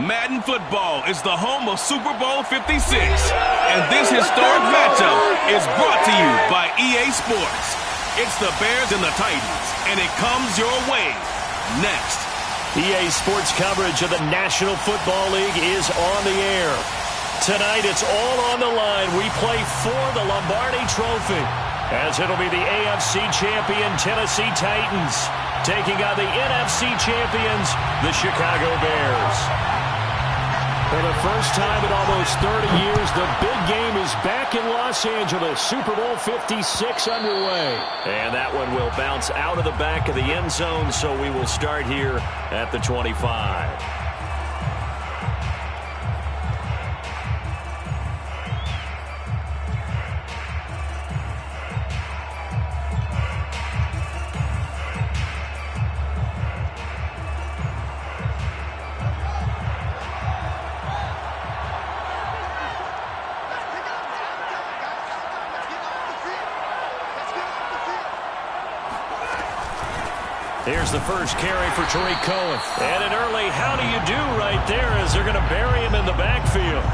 Madden Football is the home of Super Bowl 56, and this historic matchup is brought to you by EA Sports. It's the Bears and the Titans, and it comes your way next. EA Sports coverage of the National Football League is on the air. Tonight, it's all on the line. We play for the Lombardi Trophy, as it'll be the AFC champion Tennessee Titans taking on the NFC champions, the Chicago Bears. For the first time in almost 30 years, the big game is back in Los Angeles. Super Bowl 56 underway. And that one will bounce out of the back of the end zone, so we will start here at the 25. Here's the first carry for Tariq Cohen. And an early how do you do right there as they're going to bury him in the backfield.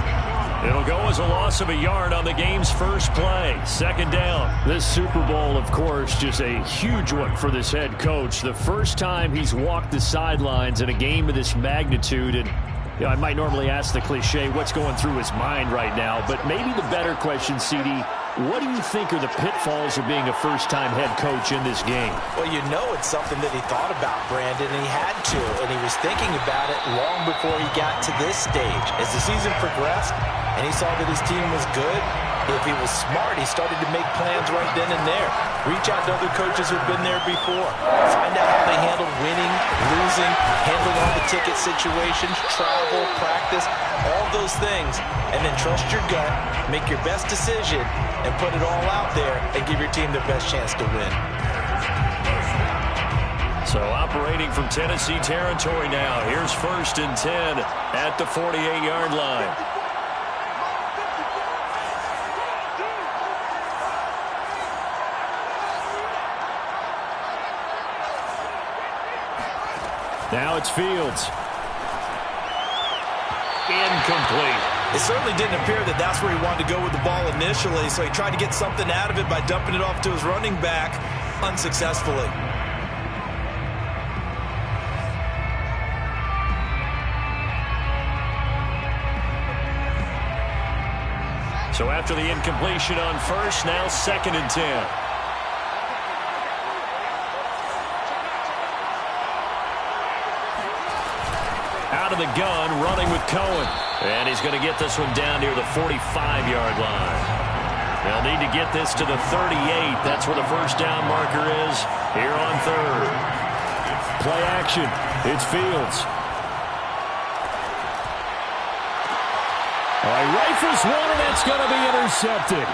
It'll go as a loss of a yard on the game's first play. Second down. This Super Bowl, of course, just a huge one for this head coach. The first time he's walked the sidelines in a game of this magnitude. And you know, I might normally ask the cliche, what's going through his mind right now? But maybe the better question, CD, what do you think are the pitfalls of being a first-time head coach in this game? Well, you know it's something that he thought about, Brandon, and he had to. And he was thinking about it long before he got to this stage. As the season progressed and he saw that his team was good, if he was smart, he started to make plans right then and there. Reach out to other coaches who've been there before. Find out how they handle winning, losing, handling all the ticket situations, travel, practice, all those things. And then trust your gut, make your best decision, and put it all out there and give your team the best chance to win. So operating from Tennessee territory now. Here's 1st and 10 at the 48-yard line. Now it's Fields. Incomplete. It certainly didn't appear that that's where he wanted to go with the ball initially, so he tried to get something out of it by dumping it off to his running back unsuccessfully. So after the incompletion on first, now 2nd and 10. Out of the gun, running with Cohen. And he's going to get this one down near the 45-yard line. They'll need to get this to the 38. That's where the first down marker is here on 3rd. Play action. It's Fields. All right, rifles one, and that's going to be intercepted.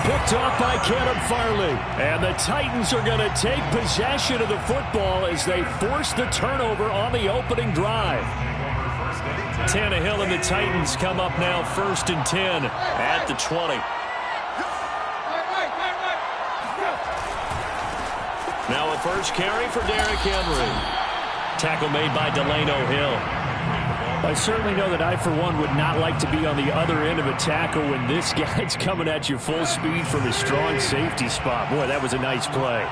Picked off by Caleb Farley. And the Titans are going to take possession of the football as they force the turnover on the opening drive. Tannehill and the Titans come up now 1st and 10 at the 20. Now a first carry for Derrick Henry. Tackle made by Delano Hill. I certainly know that I, for one, would not like to be on the other end of a tackle when this guy's coming at you full speed from a strong safety spot. Boy, that was a nice play.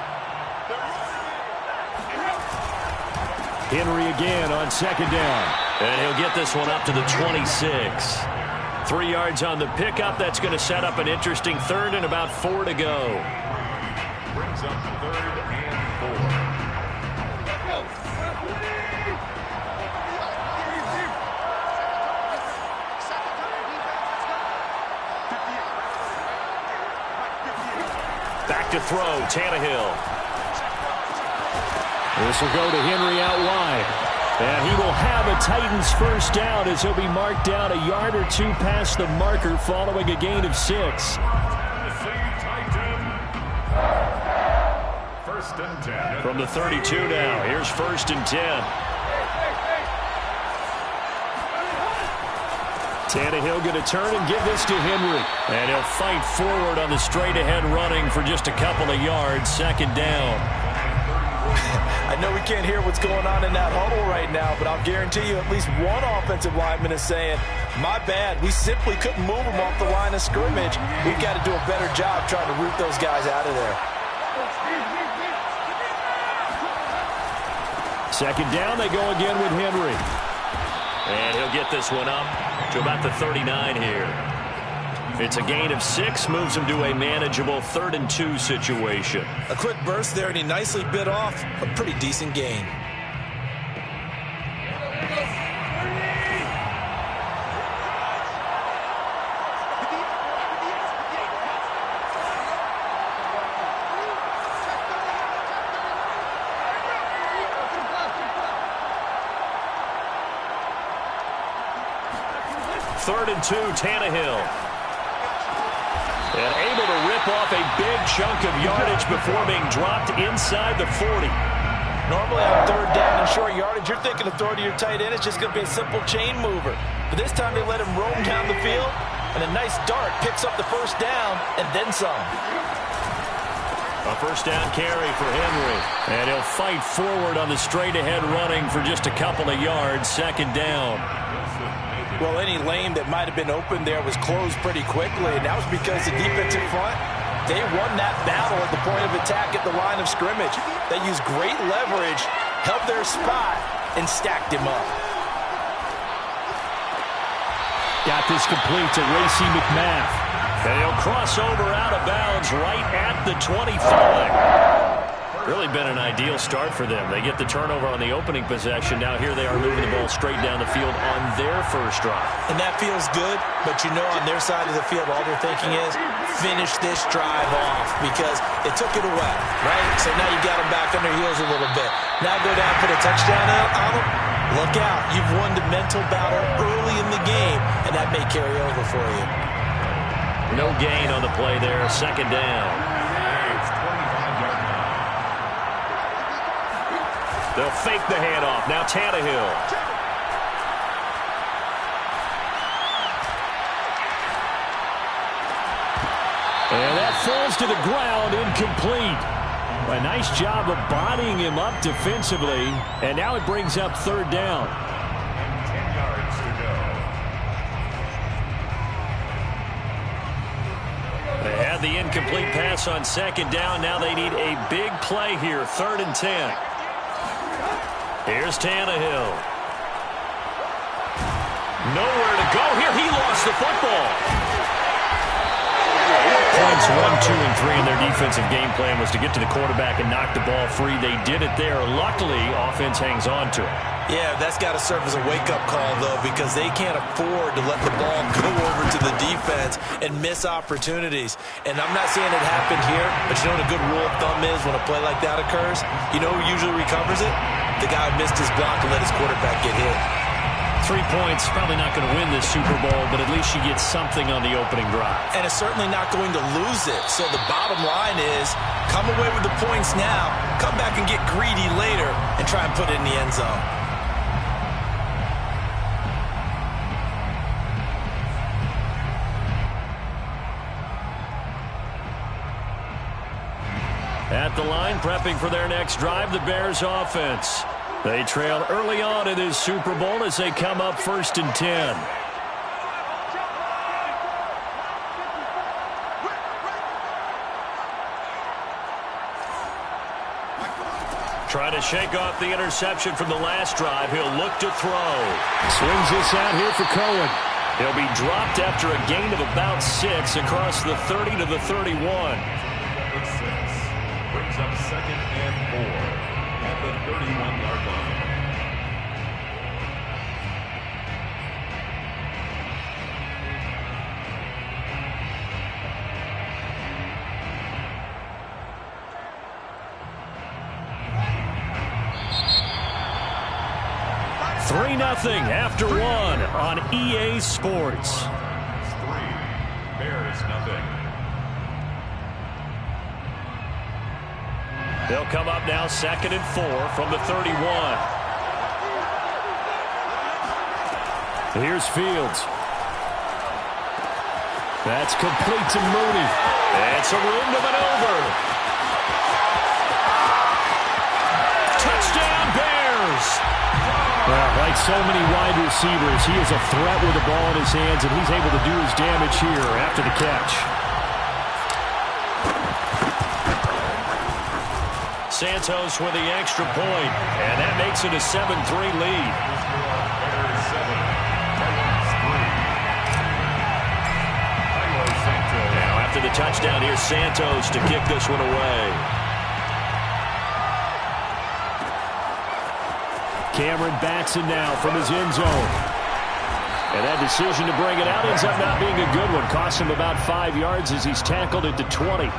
Henry again on 2nd down. And he'll get this one up to the 26. 3 yards on the pickup. That's going to set up an interesting 3rd and about 4 to go. Brings up 3rd and 4. Back to throw, Tannehill. This will go to Henry out wide. And he will have a Titans first down as he'll be marked down a yard or two past the marker following a gain of 6. First and 10. From the 32 now, here's 1st and 10. Tannehill going to turn and give this to Henry. And he'll fight forward on the straight-ahead running for just a couple of yards. 2nd down. I know we can't hear what's going on in that huddle right now, but I'll guarantee you at least one offensive lineman is saying, my bad, we simply couldn't move them off the line of scrimmage. We've got to do a better job trying to root those guys out of there. Second down, they go again with Henry. And he'll get this one up to about the 39 here. It's a gain of 6, moves him to a manageable 3rd and 2 situation. A quick burst there, and he nicely bit off a pretty decent gain. Third and 2, Tannehill. And able to rip off a big chunk of yardage before being dropped inside the 40. Normally on 3rd down and short yardage, you're thinking of throwing to your tight end. It's just going to be a simple chain mover. But this time they let him roam down the field, and a nice dart picks up the first down and then some. A first down carry for Henry. And he'll fight forward on the straight-ahead running for just a couple of yards. Second down. Well, any lane that might have been open there was closed pretty quickly, and that was because the defensive front, they won that battle at the point of attack at the line of scrimmage. They used great leverage, held their spot, and stacked him up. Got this complete to Racey McMath. And he'll cross over out of bounds right at the 25. Really been an ideal start for them. They get the turnover on the opening possession. Now here they are moving the ball straight down the field on their first drive. And that feels good, but you know on their side of the field all they're thinking is finish this drive off because they took it away, right? So now you got them back on their heels a little bit. Now go down, put a touchdown on them. Look out. You've won the mental battle early in the game, and that may carry over for you. No gain on the play there. Second down. They'll fake the handoff. Now Tannehill. And that falls to the ground, incomplete. A nice job of bodying him up defensively. And now it brings up 3rd down. 10 yards to go. They had the incomplete pass on second down. Now they need a big play here. 3rd and 10. Here's Tannehill. Nowhere to go here. He lost the football. Points 1, 2, and 3 in their defensive game plan was to get to the quarterback and knock the ball free. They did it there. Luckily, offense hangs on to it. Yeah, that's got to serve as a wake-up call, though, because they can't afford to let the ball go over to the defense and miss opportunities. And I'm not saying it happened here, but you know what a good rule of thumb is when a play like that occurs? You know who usually recovers it? The guy who missed his block and let his quarterback get hit. 3 points, probably not going to win this Super Bowl, but at least you get something on the opening drive. And it's certainly not going to lose it. So the bottom line is, come away with the points now, come back and get greedy later, and try and put it in the end zone. At the line, prepping for their next drive, the Bears offense. They trail early on in this Super Bowl as they come up 1st and 10. Trying to shake off the interception from the last drive. He'll look to throw. Swings this out here for Cohen. He'll be dropped after a gain of about 6 across the 30 to the 31. Brings up 2nd and 4 at the 31-yard line. Nothing after 1 on EA Sports. 3, Bears nothing. They'll come up now 2nd and 4 from the 31. Here's Fields. That's complete to Mooney. It's a room to maneuver. throws. Well, like so many wide receivers, he is a threat with the ball in his hands, and he's able to do his damage here after the catch. Santos with the extra point, and that makes it a 7-3 lead. Now after the touchdown, here's Santos to kick this one away. Cameron backs it now from his end zone. And that decision to bring it out ends up not being a good one. Costs him about 5 yards as he's tackled at the 20.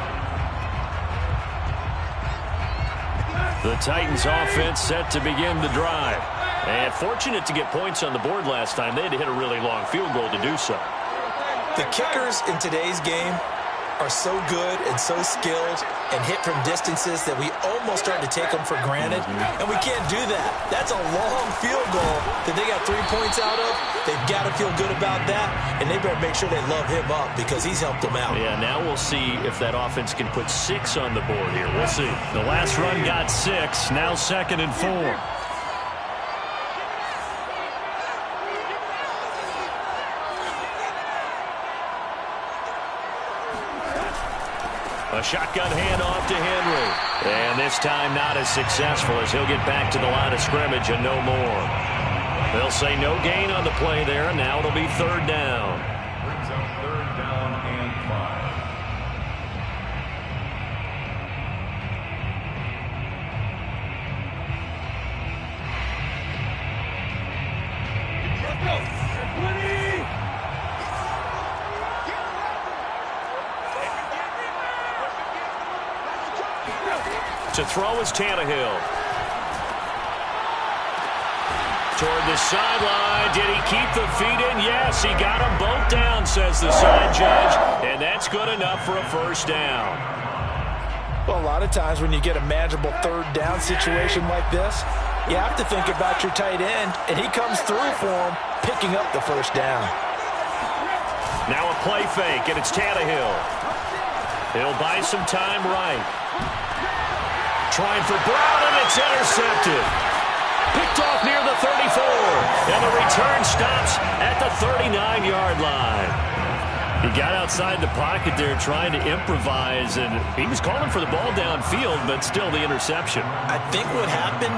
The Titans offense set to begin the drive. And fortunate to get points on the board last time. They had to hit a really long field goal to do so. The kickers in today's game are so good and so skilled and hit from distances that we almost start to take them for granted. And we can't do that. That's a long field goal that they got 3 points out of. They've got to feel good about that, and they better make sure they love him up because he's helped them out. Yeah, now we'll see if that offense can put 6 on the board here. We'll see. The last run got 6, now 2nd and 4. A shotgun handoff to Henry. And this time not as successful as he'll get back to the line of scrimmage and no more. They'll say no gain on the play there, and now it'll be 3rd down. Brings up 3rd down and 5. To throw is Tannehill. Toward the sideline. Did he keep the feet in? Yes, he got them both down, says the side judge. And that's good enough for a 1st down. Well, a lot of times when you get a manageable 3rd down situation like this, you have to think about your tight end, and he comes through for him, picking up the 1st down. Now a play fake, and it's Tannehill. He'll buy some time right. Trying for Brown, and it's intercepted. Picked off near the 34. And the return stops at the 39-yard line. He got outside the pocket there trying to improvise, and he was calling for the ball downfield, but still the interception. I think what happened,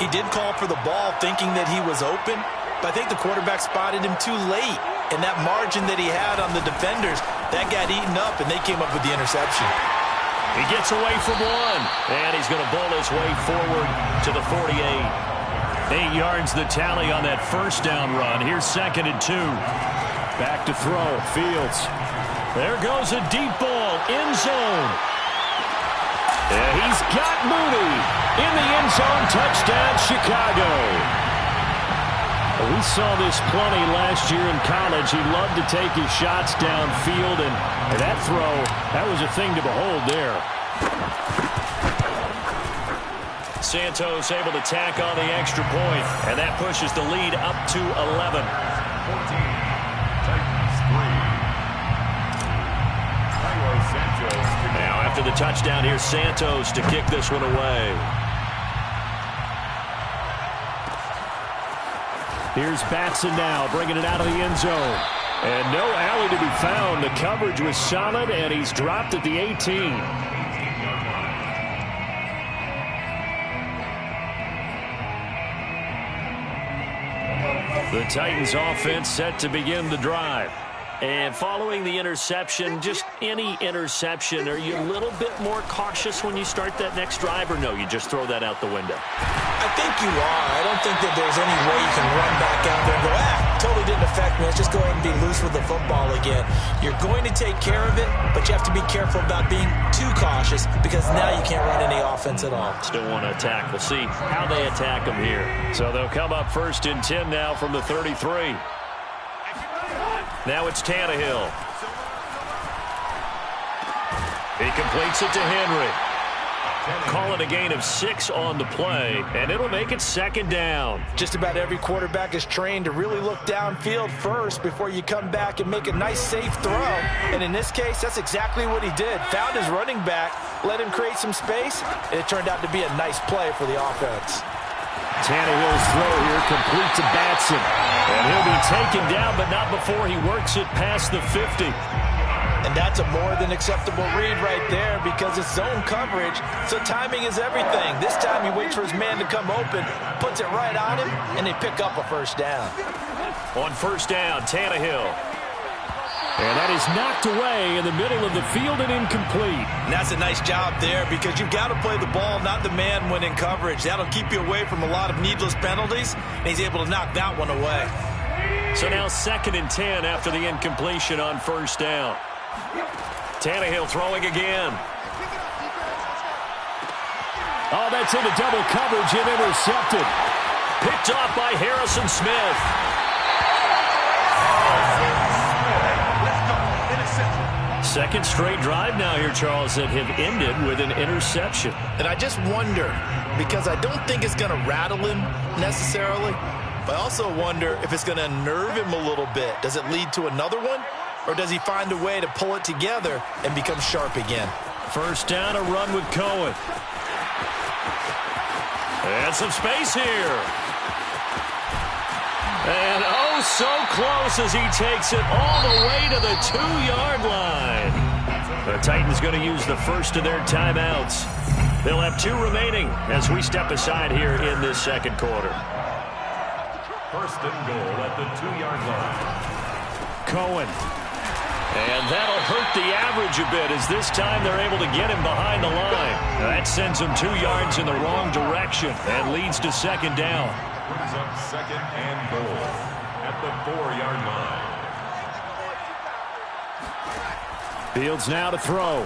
he did call for the ball thinking that he was open, but I think the quarterback spotted him too late. And that margin that he had on the defenders, that got eaten up, and they came up with the interception. He gets away from one, and he's going to bowl his way forward to the 48. 8 yards the tally on that 1st down run. Here's 2nd and 2. Back to throw, Fields. There goes a deep ball, end zone. And he's got Mooney in the end zone, touchdown Chicago. We saw this plenty last year in college. He loved to take his shots downfield, and that throw, that was a thing to behold there. Santos able to tack on the extra point, and that pushes the lead up to 11. 14, Titans 3. Now after the touchdown, here's Santos to kick this one away. Here's Batson now, bringing it out of the end zone. And no alley to be found. The coverage was solid, and he's dropped at the 18. The Titans offense set to begin the drive. And following the interception, just any interception, are you a little bit more cautious when you start that next drive, or no, you just throw that out the window? I think you are. I don't think that there's any way you can run back out there and go, totally didn't affect me. Let's just go ahead and be loose with the football again. You're going to take care of it, but you have to be careful about being too cautious because now you can't run any offense at all. Still want to attack. We'll see how they attack them here. So they'll come up 1st and 10 now from the 33. Now it's Tannehill. He completes it to Henry. Call it a gain of 6 on the play, and it'll make it 2nd down. Just about every quarterback is trained to really look downfield first before you come back and make a nice, safe throw. And in this case, that's exactly what he did. Found his running back, let him create some space, and it turned out to be a nice play for the offense. Tannehill's throw here complete to Batson. And he'll be taken down, but not before he works it past the 50. And that's a more than acceptable read right there because it's zone coverage, so timing is everything. This time he waits for his man to come open, puts it right on him, and they pick up a first down. On first down, Tannehill. And that is knocked away in the middle of the field and incomplete. And that's a nice job there because you've got to play the ball, not the man when in coverage. That'll keep you away from a lot of needless penalties, and he's able to knock that one away. So now 2nd and 10 after the incompletion on first down. Tannehill throwing again. Oh, that's into double coverage and intercepted. Picked off by Harrison Smith. Second straight drive now here, Charles, that have ended with an interception. And I just wonder, because I don't think it's going to rattle him necessarily, but I also wonder if it's going to unnerve him a little bit. Does it lead to another one? Or does he find a way to pull it together and become sharp again? First down, a run with Cohen. And some space here. And oh, so close as he takes it all the way to the 2-yard line. The Titans going to use the first of their timeouts. They'll have 2 remaining as we step aside here in this second quarter. First and goal at the 2-yard line. Cohen. And that'll hurt the average a bit as this time they're able to get him behind the line. That sends him 2 yards in the wrong direction and leads to second down. Brings up second and goal at the 4-yard line. Fields now to throw.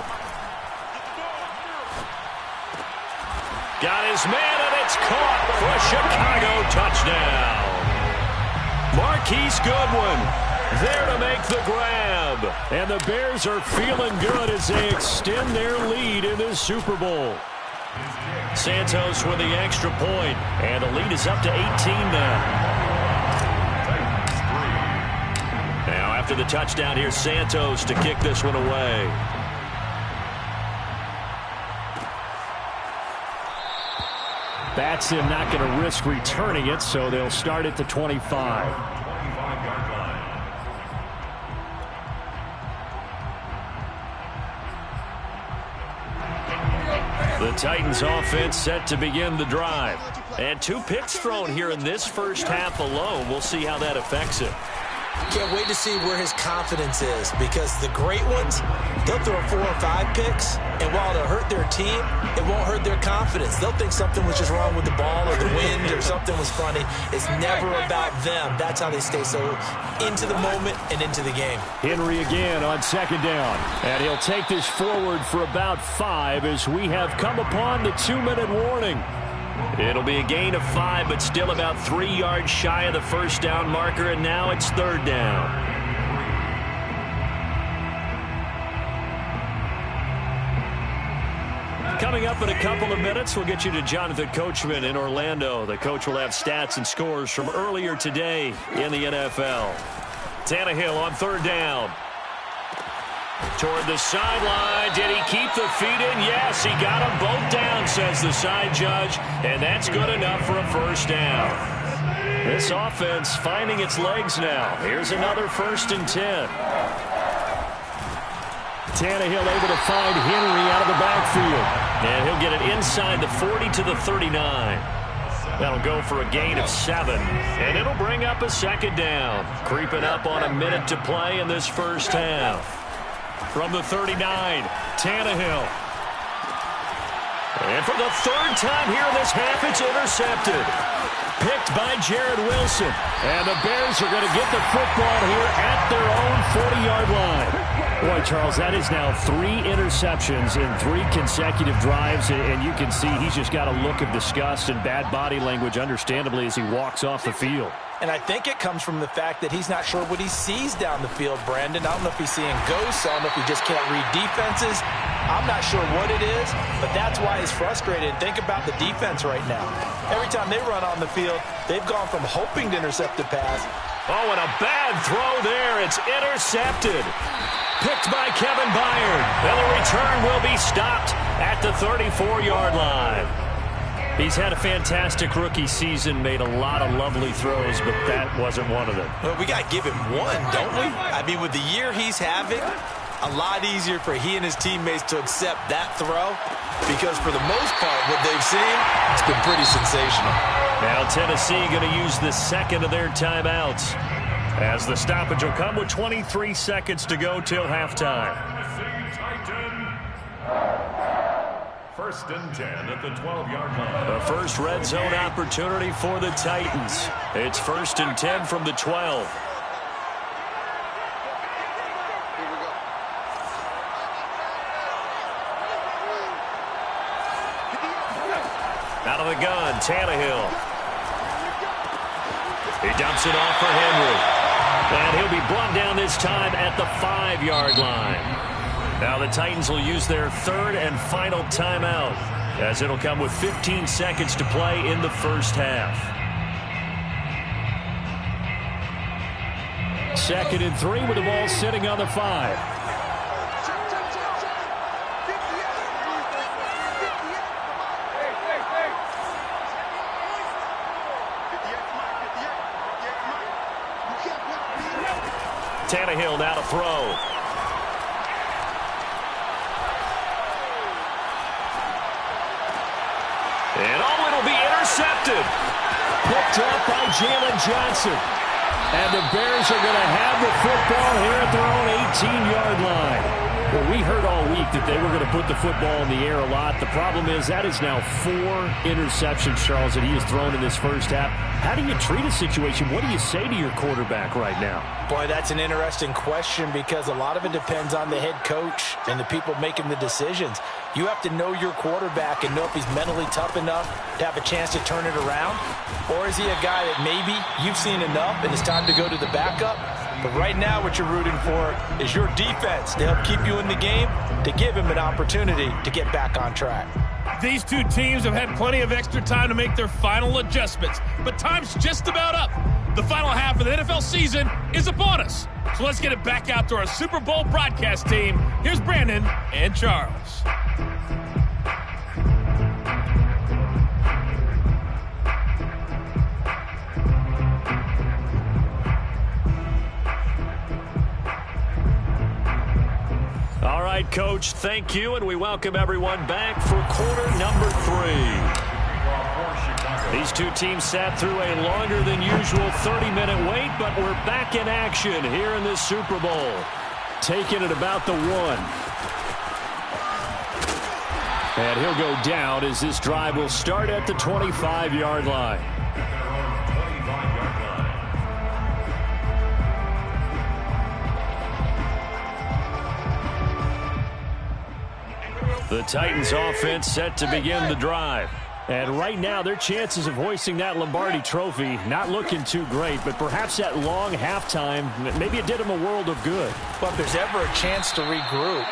Got his man, and it's caught for a Chicago touchdown. Marquise Goodwin there to make the grab. And the Bears are feeling good as they extend their lead in this Super Bowl. Santos with the extra point, and the lead is up to 18 now. Now after the touchdown, here's Santos to kick this one away. Batson not going to risk returning it, so they'll start at the 25. The Titans offense set to begin the drive. And 2 picks thrown here in this first half alone. We'll see how that affects it. Can't wait to see where his confidence is because the great ones, they'll throw 4 or 5 picks, and while it'll hurt their team, it won't hurt their confidence. They'll think something was just wrong with the ball or the wind or something was funny. It's never about them. That's how they stay so into the moment and into the game. Henry again on second down, and he'll take this forward for about 5 as we have come upon the 2-minute warning. It'll be a gain of 5, but still about 3 yards shy of the first down marker, and now it's third down. Coming up in a couple of minutes, we'll get you to Jonathan Coachman in Orlando. The coach will have stats and scores from earlier today in the NFL. Tannehill on third down. Toward the sideline. Did he keep the feet in? Yes, he got them both down, says the side judge, and that's good enough for a first down. This offense finding its legs now. Here's another 1st and 10. Tannehill able to find Henry out of the backfield. And he'll get it inside the 40 to the 39. That'll go for a gain of 7. And it'll bring up a second down. Creeping up on a minute to play in this first half. From the 39, Tannehill. And for the 3rd time here in this half, it's intercepted. Picked by Jared Wilson. And the Bears are going to get the football here at their own 40-yard line. Boy, Charles, that is now 3 interceptions in 3 consecutive drives, and you can see he's just got a look of disgust and bad body language, understandably, as he walks off the field. And I think it comes from the fact that he's not sure what he sees down the field, Brandon. I don't know if he's seeing ghosts. I don't know if he just can't read defenses. I'm not sure what it is, but that's why he's frustrated. Think about the defense right now. Every time they run on the field, they've gone from hoping to intercept the pass. Oh, and a bad throw there. It's intercepted. Picked by Kevin Byard. And the return will be stopped at the 34-yard line. He's had a fantastic rookie season, made a lot of lovely throws, but that wasn't one of them. Well, we got to give him one, don't we? I mean, with the year he's having, a lot easier for he and his teammates to accept that throw because for the most part, what they've seen, it's been pretty sensational. Now Tennessee going to use the second of their timeouts as the stoppage will come with 23 seconds to go till halftime. First and 10 at the 12-yard line. The first red zone opportunity for the Titans. It's first and 10 from the 12. Out of the gun, Tannehill. He dumps it off for Henry. And he'll be brought down this time at the 5-yard line. Now the Titans will use their third and final timeout as it'll come with 15 seconds to play in the first half. Second and 3 with the ball sitting on the 5. Tannehill now to throw. And oh, it'll be intercepted. Picked up by Jalen Johnson. And the Bears are going to have the football here at their own 18-yard line. Well, we heard all week that they were going to put the football in the air a lot. The problem is that is now 4 interceptions, Charles, that he has thrown in this first half. How do you treat a situation? What do you say to your quarterback right now? Boy, that's an interesting question because a lot of it depends on the head coach and the people making the decisions. You have to know your quarterback and know if he's mentally tough enough to have a chance to turn it around. Or is he a guy that maybe you've seen enough and it's time to go to the backup? But right now what you're rooting for is your defense to help keep you in the game, to give him an opportunity to get back on track. These two teams have had plenty of extra time to make their final adjustments, but time's just about up. The final half of the NFL season is upon us. So let's get it back out to our Super Bowl broadcast team. Here's Brandon and Charles. All right, Coach, thank you, and we welcome everyone back for quarter number 3. These two teams sat through a longer than usual 30-minute wait, but we're back in action here in this Super Bowl. Taking it about the 1. And he'll go down as this drive will start at the 25-yard line. The Titans offense set to begin the drive. And right now, their chances of hoisting that Lombardi trophy not looking too great, but perhaps that long halftime, maybe it did them a world of good. Well, if there's ever a chance to regroup,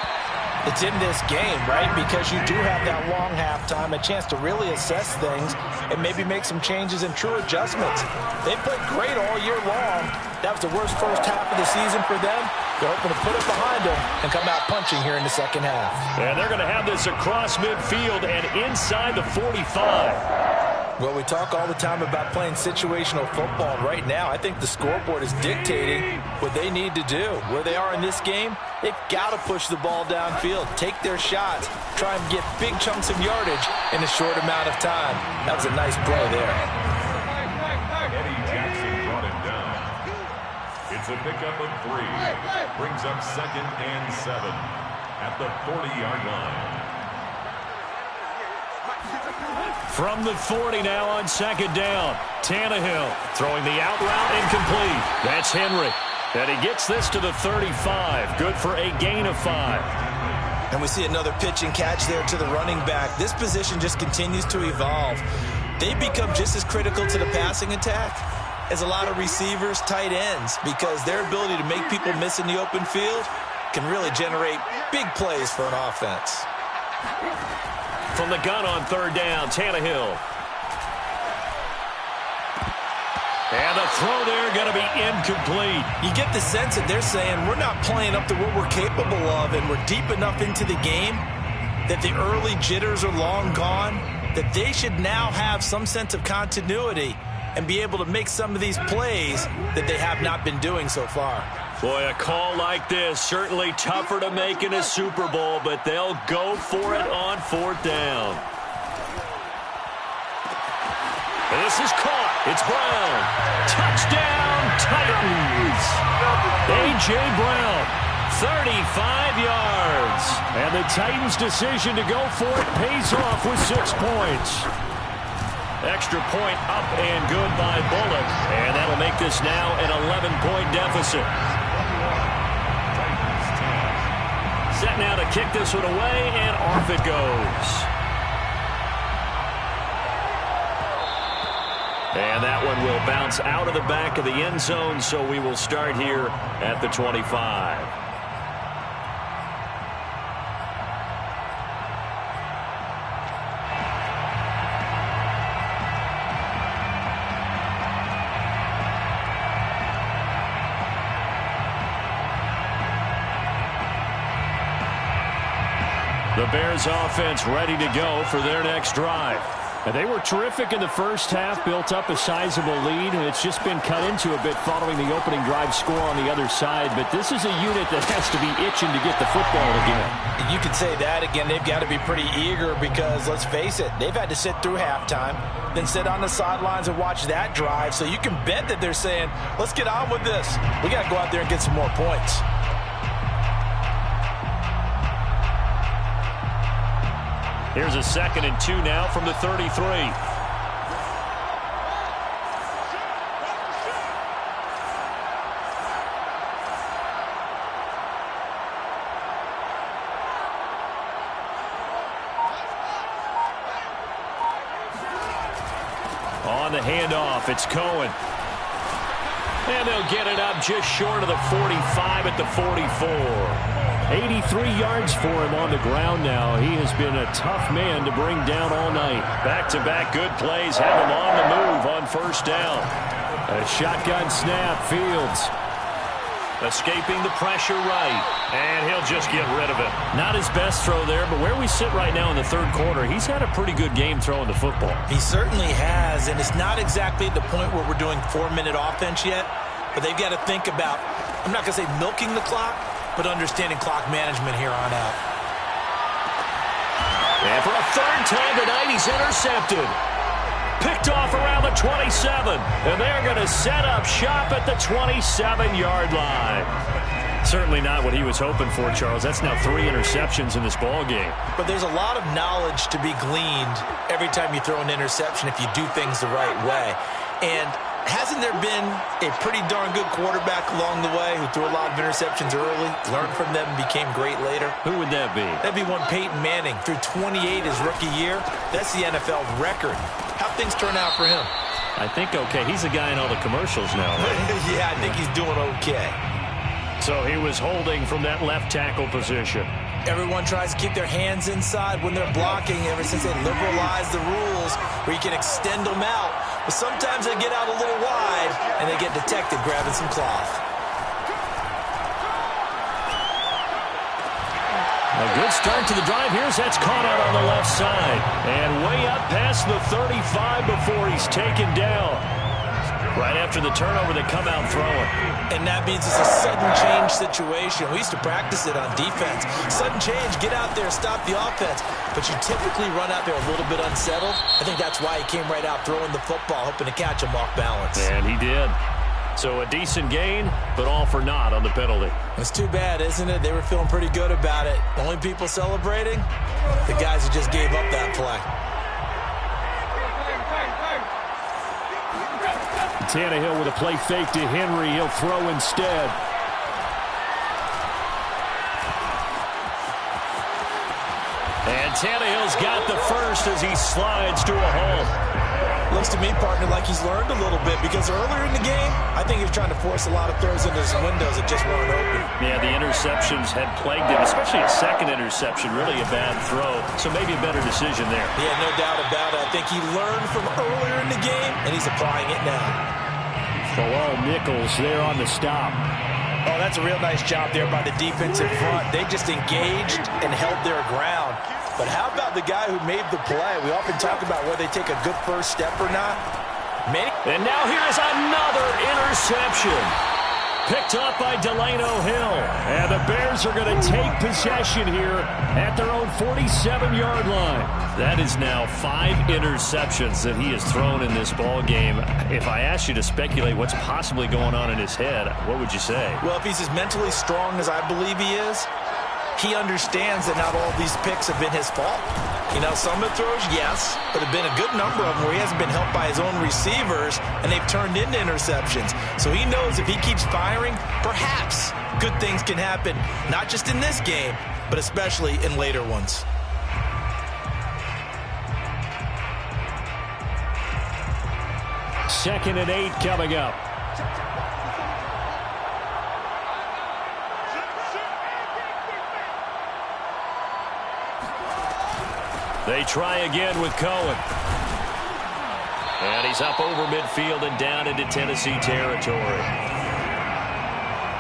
it's in this game, right? Because you do have that long halftime, a chance to really assess things and maybe make some changes and true adjustments. They played great all year long. That was the worst first half of the season for them. They're hoping to put it behind them and come out punching here in the second half. And they're going to have this across midfield and inside the 45. Well, we talk all the time about playing situational football. Right now, I think the scoreboard is dictating what they need to do. Where they are in this game, they've got to push the ball downfield, take their shots, try and get big chunks of yardage in a short amount of time. That was a nice play there. Eddie Jackson brought him down. It's a pickup of 3. Brings up 2nd and 7 at the 40-yard line. From the 40 now on 2nd down. Tannehill throwing the out route incomplete. That's Henry. And he gets this to the 35. Good for a gain of 5. And we see another pitch and catch there to the running back. This position just continues to evolve. They become just as critical to the passing attack as a lot of receivers, tight ends, because their ability to make people miss in the open field can really generate big plays for an offense. From the gun on 3rd down, Tannehill. And the throw there going to be incomplete. You get the sense that they're saying we're not playing up to what we're capable of, and we're deep enough into the game that the early jitters are long gone. that they should now have some sense of continuity and be able to make some of these plays that they have not been doing so far. Boy, a call like this, certainly tougher to make in a Super Bowl, but they'll go for it on 4th down. This is caught. It's Brown. Touchdown, Titans. A.J. Brown, 35 yards. And the Titans' decision to go for it pays off with 6 points. Extra point up and good by Bullock. And that'll make this now an 11-point deficit. Set now to kick this one away, and off it goes. And that one will bounce out of the back of the end zone, so we will start here at the 25. The Bears offense ready to go for their next drive. And they were terrific in the first half, built up a sizable lead, and it's just been cut into a bit following the opening drive score on the other side. But this is a unit that has to be itching to get the football again. And you can say that again. They've got to be pretty eager because, let's face it, they've had to sit through halftime, then sit on the sidelines and watch that drive. So you can bet that they're saying, let's get on with this. We got to go out there and get some more points. Here's a 2nd and 2 now from the 33. On the handoff, it's Cohen. And they'll get it up just short of the 45 at the 44. 83 yards for him on the ground now. He has been a tough man to bring down all night. Back-to-back good plays have him on the move on 1st down. A shotgun snap, Fields. Escaping the pressure right. And he'll just get rid of it. Not his best throw there, but where we sit right now in the 3rd quarter, he's had a pretty good game throwing the football. He certainly has, and it's not exactly at the point where we're doing 4-minute offense yet, but they've got to think about, I'm not going to say milking the clock, but understanding clock management here on out. And for a 3rd time tonight, he's intercepted. Picked off around the 27. And they're going to set up shop at the 27-yard line. Certainly not what he was hoping for, Charles. That's now 3 interceptions in this ball game. But there's a lot of knowledge to be gleaned every time you throw an interception if you do things the right way. And hasn't there been a pretty darn good quarterback along the way who threw a lot of interceptions early, learned from them, and became great later? Who would that be? That'd be one Peyton Manning. Threw 28 his rookie year. That's the NFL record. How'd things turn out for him? I think okay. He's a guy in all the commercials now, right? Yeah, I think he's doing okay. So he was holding from that left tackle position. Everyone tries to keep their hands inside when they're blocking ever since they liberalized the rules where you can extend them out. But sometimes they get out a little wide and they get detected grabbing some cloth. A good start to the drive. That's caught out on the left side. And way up past the 35 before he's taken down. Right after the turnover, they come out throwing. And that means it's a sudden change situation. We used to practice it on defense. Sudden change, get out there, stop the offense. But you typically run out there a little bit unsettled. I think that's why he came right out throwing the football, hoping to catch him off balance. And he did. So a decent gain, but all for naught on the penalty. It's too bad, isn't it? They were feeling pretty good about it. The only people celebrating? The guys who just gave up that play. Tannehill with a play fake to Henry. He'll throw instead. And Tannehill's got the first as he slides to a hole. Looks to me, partner, like he's learned a little bit because earlier in the game, I think he was trying to force a lot of throws into some windows that just weren't open. Yeah, the interceptions had plagued him, especially a second interception, really a bad throw. So maybe a better decision there. Yeah, no doubt about it. I think he learned from earlier in the game, and he's applying it now. Bilal Nichols there on the stop. Oh, that's a real nice job there by the defensive front. They just engaged and held their ground. But how about the guy who made the play? We often talk about whether they take a good first step or not. And now here's another interception. Picked up by Delano Hill. And the Bears are going to take possession here at their own 47-yard line. That is now 5 interceptions that he has thrown in this ball game. If I asked you to speculate what's possibly going on in his head, what would you say? Well, if he's as mentally strong as I believe he is, he understands that not all these picks have been his fault. You know, some of the throws, yes, but there have been a good number of them where he hasn't been helped by his own receivers, and they've turned into interceptions. So he knows if he keeps firing, perhaps good things can happen, not just in this game, but especially in later ones. Second and 8 coming up. They try again with Cohen. And he's up over midfield and down into Tennessee territory.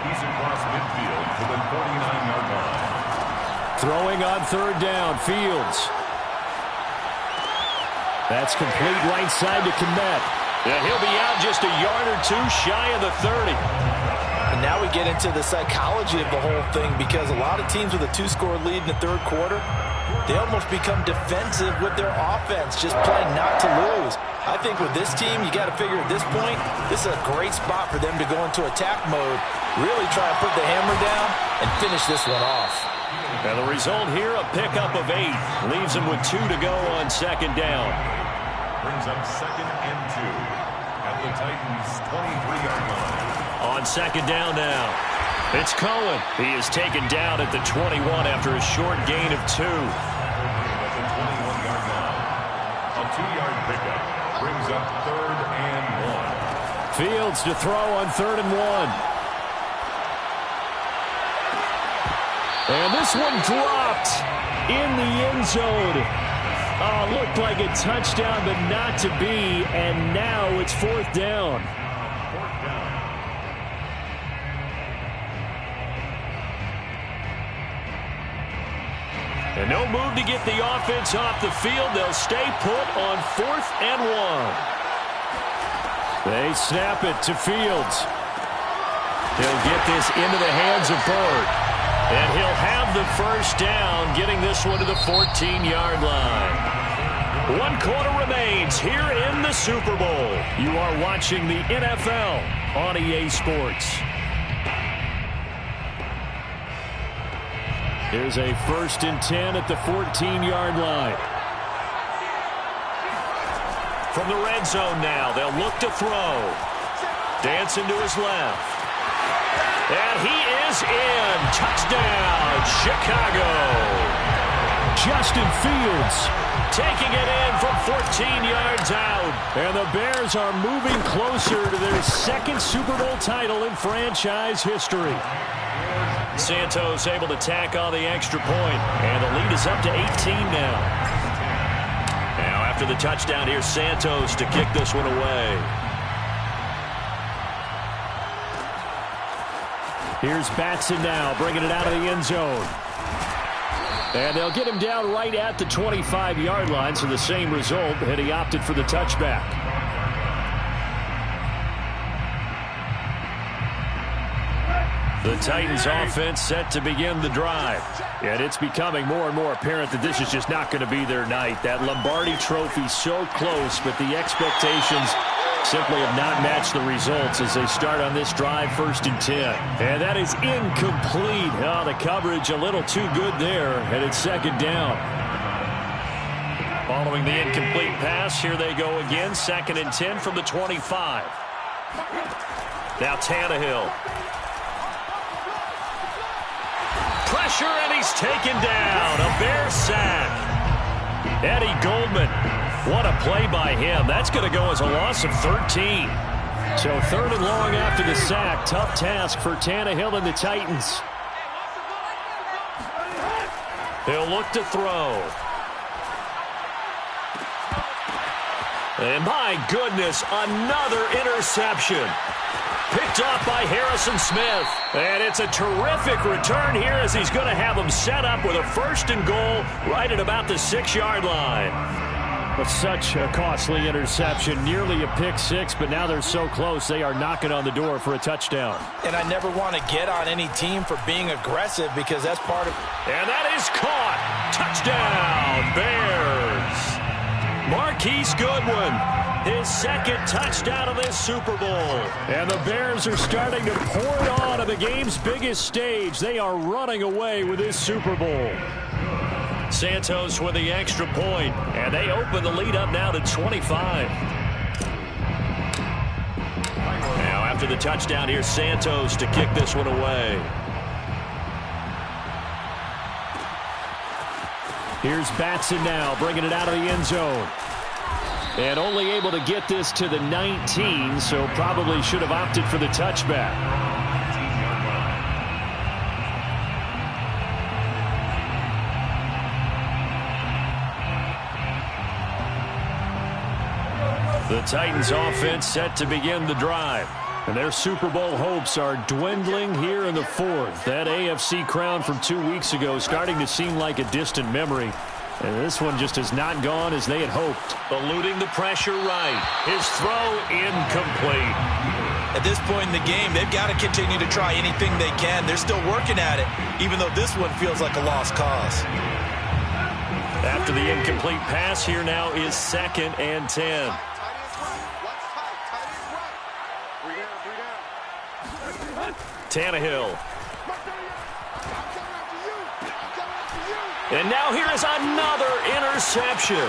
He's across midfield to the 49-yard line. Throwing on third down, Fields. That's complete right side to Kmet. Yeah, he'll be out just a yard or two shy of the 30. And now we get into the psychology of the whole thing, because a lot of teams with a 2-score lead in the third quarter, they almost become defensive with their offense, just playing not to lose. I think with this team, you got to figure at this point, this is a great spot for them to go into attack mode, really try to put the hammer down and finish this one off. And the result here, a pickup of 8. Leaves them with 2 to go on second down. Brings up second and 2 at the Titans' 23-yard line. On second down now, it's Cohen. He is taken down at the 21 after a short gain of 2. At the 21-yard line, a 2-yard pickup brings up third and 1. Fields to throw on third and 1. And this one dropped in the end zone. Oh, looked like a touchdown, but not to be. And now it's fourth down. And no move to get the offense off the field. They'll stay put on 4th and 1. They snap it to Fields. He'll get this into the hands of Bird. And he'll have the first down, getting this one to the 14-yard line. 1 quarter remains here in the Super Bowl. You are watching the NFL on EA Sports. Here's a 1st and 10 at the 14-yard line. From the red zone now, they'll look to throw. Dancing to his left. And he is in. Touchdown, Chicago. Justin Fields taking it in from 14 yards out. And the Bears are moving closer to their 2nd Super Bowl title in franchise history. Santos able to tack on the extra point, and the lead is up to 18 now. Now after the touchdown, here's Santos to kick this one away. Here's Batson now, bringing it out of the end zone. And they'll get him down right at the 25-yard line, so the same result, and he opted for the touchback. The Titans offense set to begin the drive. And it's becoming more and more apparent that this is just not going to be their night. That Lombardi trophy so close, but the expectations simply have not matched the results as they start on this drive, 1st and 10. And that is incomplete. Oh, the coverage a little too good there, and it's 2nd down. Following the incomplete pass, here they go again, 2nd and 10 from the 25. Now Tannehill. Pressure, and he's taken down. A Bear sack. Eddie Goldman. What a play by him. That's going to go as a loss of 13. So 3rd and long after the sack. Tough task for Tannehill and the Titans. They'll look to throw. And my goodness, another interception. Picked Picked off by Harrison Smith. And it's a terrific return here as he's going to have them set up with a 1st and goal right at about the 6-yard line. But such a costly interception, nearly a pick six, but now they're so close they are knocking on the door for a touchdown. And I never want to get on any team for being aggressive because that's part of... And that is caught. Touchdown, Bears. Marquise Goodwin, his 2nd touchdown of this Super Bowl. And the Bears are starting to pour it on the game's biggest stage. They are running away with this Super Bowl. Santos with the extra point, and they open the lead up now to 25. Now after the touchdown, here's Santos to kick this one away. Here's Batson now, bringing it out of the end zone. And only able to get this to the 19, so probably should have opted for the touchback. The Titans offense set to begin the drive. And their Super Bowl hopes are dwindling here in the 4th. That AFC crown from 2 weeks ago starting to seem like a distant memory. And this one just has not gone as they had hoped. Eluding the pressure right. His throw incomplete. At this point in the game, they've got to continue to try anything they can. They're still working at it, even though this one feels like a lost cause. After the incomplete pass, here now is 2nd and 10. Tannehill. And now here is another interception.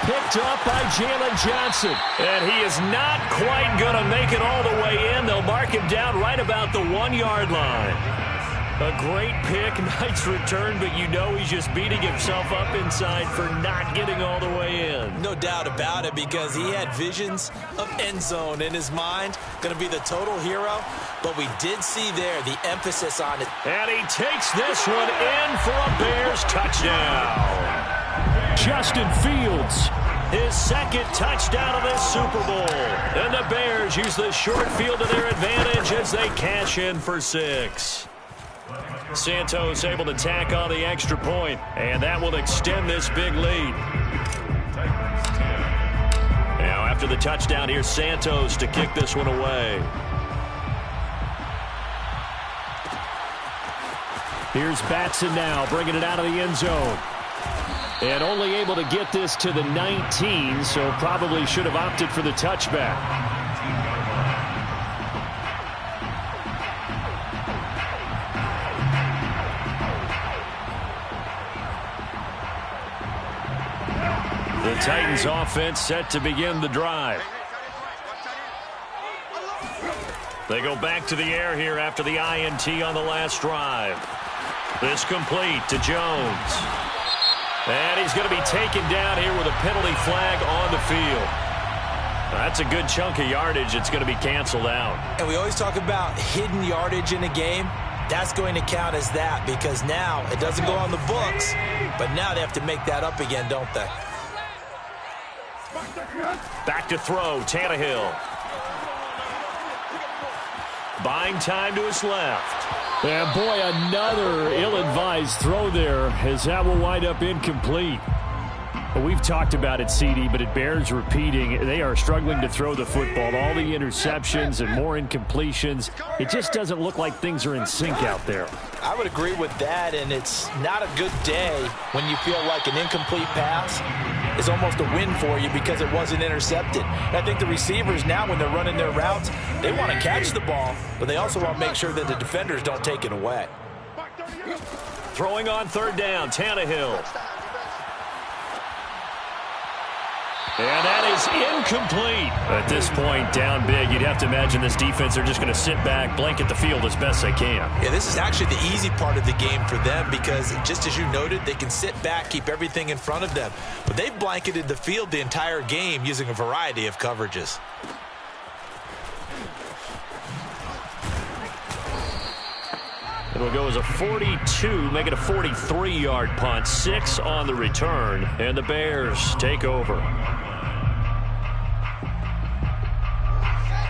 Picked up by Jalen Johnson. And he is not quite going to make it all the way in. They'll mark him down right about the 1-yard line. A great pick, nice return, but you know he's just beating himself up inside for not getting all the way in. No doubt about it, because he had visions of end zone in his mind. Going to be the total hero, but we did see there the emphasis on it. And he takes this one in for a Bears touchdown. Justin Fields, his 2nd touchdown of this Super Bowl. And the Bears use the short field to their advantage as they cash in for 6. Santos able to tack on the extra point, and that will extend this big lead. Now after the touchdown, here's Santos to kick this one away. Here's Batson now, bringing it out of the end zone. And only able to get this to the 19, so probably should have opted for the touchback. The Titans offense set to begin the drive. They go back to the air here after the INT on the last drive. This complete to Jones. And he's going to be taken down here with a penalty flag on the field. That's a good chunk of yardage. It's going to be canceled out. And we always talk about hidden yardage in a game. That's going to count as that, because now it doesn't go on the books, but now they have to make that up again, don't they? Back to throw, Tannehill. Buying time to his left. And boy, another ill-advised throw there, as that will wind up incomplete. We've talked about it, CD, but it bears repeating. They are struggling to throw the football. All the interceptions and more incompletions. It just doesn't look like things are in sync out there. I would agree with that, and it's not a good day when you feel like an incomplete pass is almost a win for you because it wasn't intercepted. And I think the receivers now, when they're running their routes, they want to catch the ball, but they also want to make sure that the defenders don't take it away. Throwing on 3rd down, Tannehill. And that is incomplete. At this point, down big, you'd have to imagine this defense, they're just going to sit back, blanket the field as best they can. Yeah, this is actually the easy part of the game for them because, just as you noted, they can sit back, keep everything in front of them. But they've blanketed the field the entire game using a variety of coverages. It'll go as a 42, make it a 43-yard punt. 6 on the return, and the Bears take over.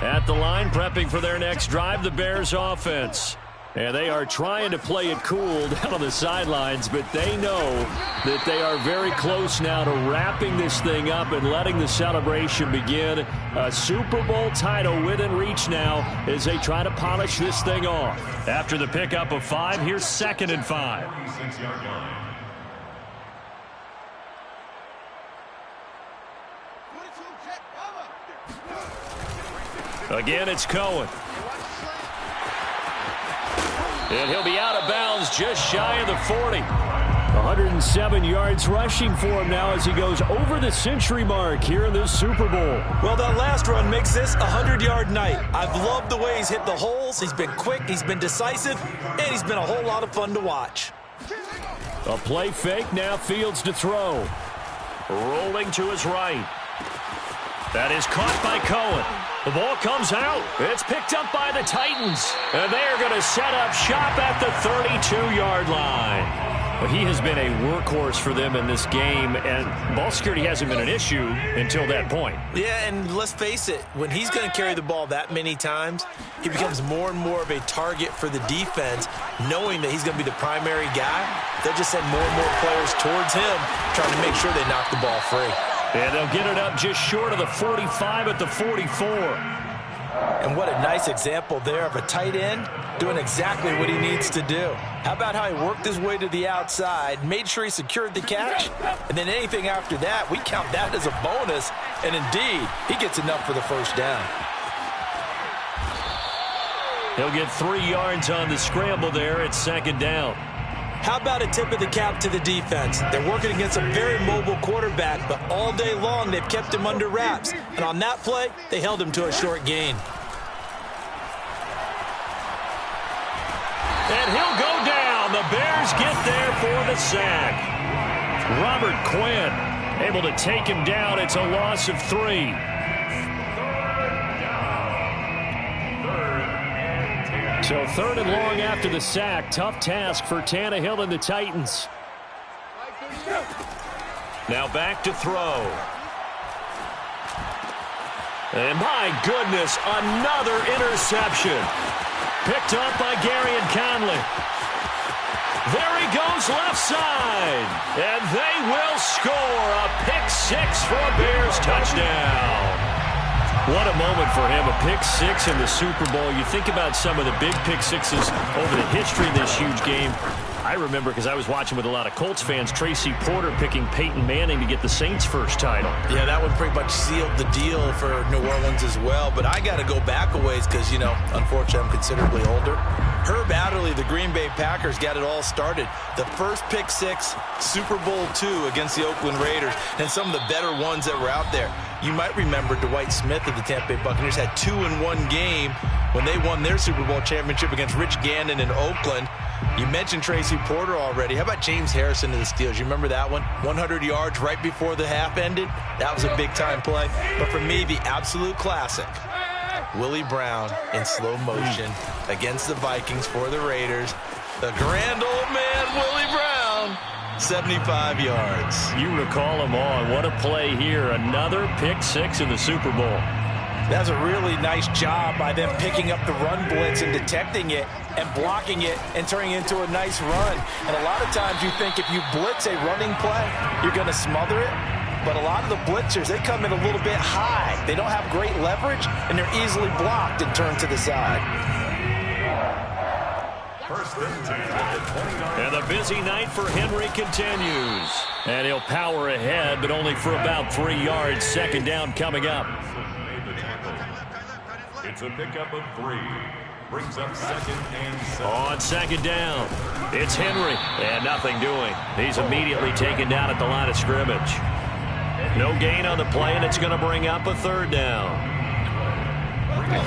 At the line, prepping for their next drive, the Bears offense. And they are trying to play it cool down on the sidelines, but they know that they are very close now to wrapping this thing up and letting the celebration begin. A Super Bowl title within reach now as they try to polish this thing off. After the pickup of 5, here's 2nd and 5. Again, it's Cohen. And he'll be out of bounds just shy of the 40. 107 yards rushing for him now as he goes over the century mark here in this Super Bowl. Well, that last run makes this a 100-yard night. I've loved the way he's hit the holes. He's been quick, he's been decisive, and he's been a whole lot of fun to watch. A play fake, now Fields to throw. Rolling to his right. That is caught by Cohen. The ball comes out. It's picked up by the Titans. And they're going to set up shop at the 32-yard line. Well, he has been a workhorse for them in this game, and ball security hasn't been an issue until that point. Yeah, and let's face it, when he's going to carry the ball that many times, he becomes more and more of a target for the defense, knowing that he's going to be the primary guy. They'll just send more and more players towards him, trying to make sure they knock the ball free. And they'll get it up just short of the 45 at the 44. And what a nice example there of a tight end doing exactly what he needs to do. How about how he worked his way to the outside, made sure he secured the catch, and then anything after that, we count that as a bonus, and indeed, he gets enough for the first down. He'll get 3 yards on the scramble there at 2nd down. How about a tip of the cap to the defense? They're working against a very mobile quarterback, but all day long they've kept him under wraps. And on that play, they held him to a short gain. And he'll go down. The Bears get there for the sack. Robert Quinn able to take him down. It's a loss of 3. So 3rd and long after the sack. Tough task for Tannehill and the Titans. Now back to throw. And my goodness, another interception. Picked up by Gary and Conley. There he goes left side. And they will score a pick-6 for a Bears touchdown. What a moment for him, a pick-6 in the Super Bowl. You think about some of the big pick-6s over the history of this huge game. I remember, because I was watching with a lot of Colts fans, Tracy Porter picking Peyton Manning to get the Saints' first title. Yeah, that one pretty much sealed the deal for New Orleans as well. But I got to go back a ways because, you know, unfortunately I'm considerably older. Herb Adderley, the Green Bay Packers, got it all started. The first pick-6, Super Bowl II against the Oakland Raiders, and some of the better ones that were out there. You might remember Dwight Smith of the Tampa Bay Buccaneers had 2 in one game when they won their Super Bowl championship against Rich Gannon in Oakland. You mentioned Tracy Porter already. How about James Harrison of the Steelers? You remember that one? 100 yards right before the half ended. That was a big-time play. But for me, the absolute classic, Willie Brown in slow motion against the Vikings for the Raiders. The grand old man, Willie Brown, 75 yards. You recall them all. What a play here. Another pick-6 in the Super Bowl. That's a really nice job by them picking up the run blitz and detecting it and blocking it and turning it into a nice run. And a lot of times you think if you blitz a running play, you're going to smother it. But a lot of the blitzers, they come in a little bit high. They don't have great leverage, and they're easily blocked and turned to the side. And the busy night for Henry continues. And he'll power ahead, but only for about 3 yards. 2nd down coming up. It's a pickup of 3. Brings up 2nd and 7. On 2nd down, it's Henry. And nothing doing. He's immediately taken down at the line of scrimmage. No gain on the play, and it's going to bring up a 3rd down.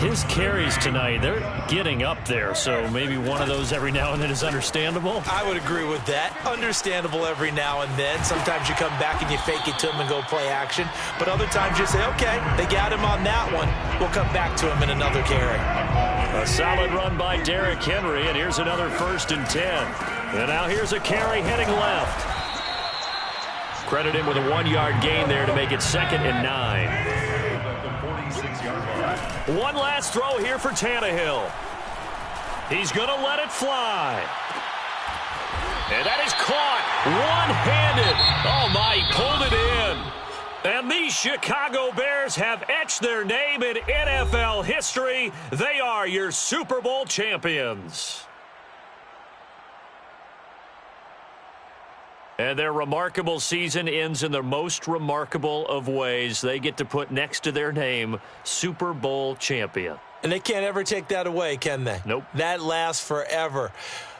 His carries tonight, they're getting up there, so maybe one of those every now and then is understandable. I would agree with that. Understandable every now and then. Sometimes you come back and you fake it to him and go play action. But other times you say, okay, they got him on that one. We'll come back to him in another carry. A solid run by Derrick Henry, and here's another 1st and 10. And now here's a carry heading left. Credit him with a 1-yard gain there to make it 2nd and 9. At the 46-yard line. One last throw here for Tannehill. He's going to let it fly. And that is caught one-handed. Oh, my, he pulled it in. And these Chicago Bears have etched their name in NFL history. They are your Super Bowl champions. And their remarkable season ends in the most remarkable of ways. They get to put next to their name, Super Bowl champion. And they can't ever take that away, can they? Nope. That lasts forever.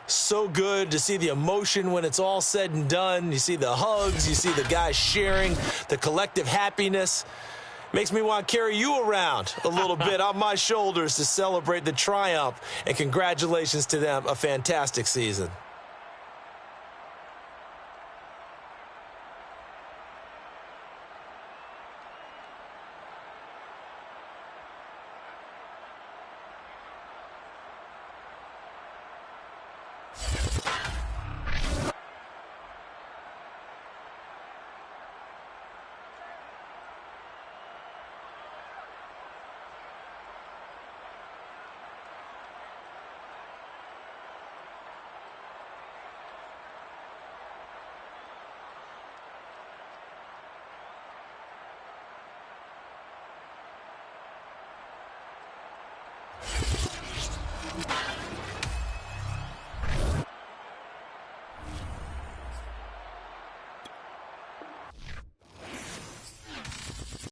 So good to see the emotion when it's all said and done. You see the hugs. You see the guys sharing, the collective happiness. Makes me want to carry you around a little bit on my shoulders to celebrate the triumph. And congratulations to them. A fantastic season.